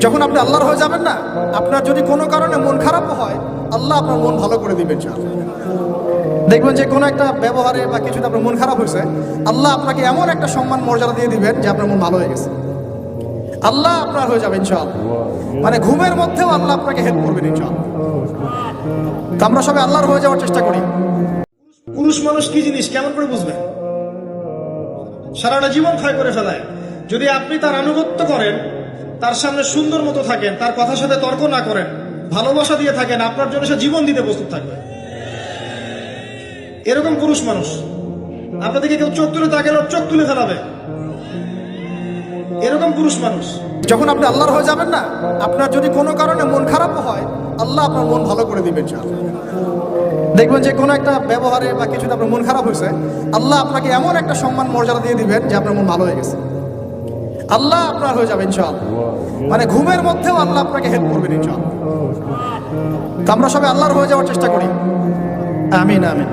যখন আপনি আল্লাহর হয়ে যাবেন না, আপনার যদি কোনো কারণে মন খারাপও হয়, আল্লাহ আপনার মন ভালো করে দিবেন। দেখবেন যে কোনো একটা ব্যবহারে বা কিছুতে আপনার মন খারাপ হয়েছে, আল্লাহ আপনাকে এমন একটা সম্মান মর্যাদা দিয়ে দিবেন যে আপনার মন ভালো হয়ে গেছে। আল্লাহ আপনার হয়ে যাবেন ইনশাআল্লাহ। মানে ঘুমের মধ্যেও আল্লাহ আপনাকে হেল্প করবেন ইনশাআল্লাহ। তো আমরা সবাই আল্লাহর হয়ে যাওয়ার চেষ্টা করি। পুরুষ মানুষ কি জিনিস কেমন করে বুঝবেন? সারাটা জীবন ক্ষয় করে ফেলায়। যদি আপনি তার আনুগত্য করেন, তার সামনে সুন্দর মতো থাকেন, তার কথার সাথে তর্ক না করেন, ভালোবাসা দিয়ে থাকেন, আপনার জন্য সে জীবন দিতে প্রস্তুত থাকবে। এরকম পুরুষ মানুষ আপনাদেরকে কেউ চোখ তুলে তাকালে চোখ তুলে ফেলাবে। এরকম পুরুষ মানুষ। যখন আপনি আল্লাহর হয়ে যাবেন না, আপনার যদি কোনো কারণে মন খারাপও হয়, আল্লাহ আপনার মন ভালো করে দিবেন। দেখবেন যে কোনো একটা ব্যবহারে বা কিছুতে আপনার মন খারাপ হয়েছে, আল্লাহ আপনাকে এমন একটা সম্মান মর্যাদা দিয়ে দিবেন যে আপনার মন ভালো হয়ে গেছে। আল্লাহ আপনার হয়ে যাবেন ইনশাআল্লাহ। মানে ঘুমের মধ্যেও আল্লাহ আপনাকে হেল্প করবেন ইনশাআল্লাহ। তো আমরা সবাই আল্লাহর হয়ে যাওয়ার চেষ্টা করি। আমিন আমিন।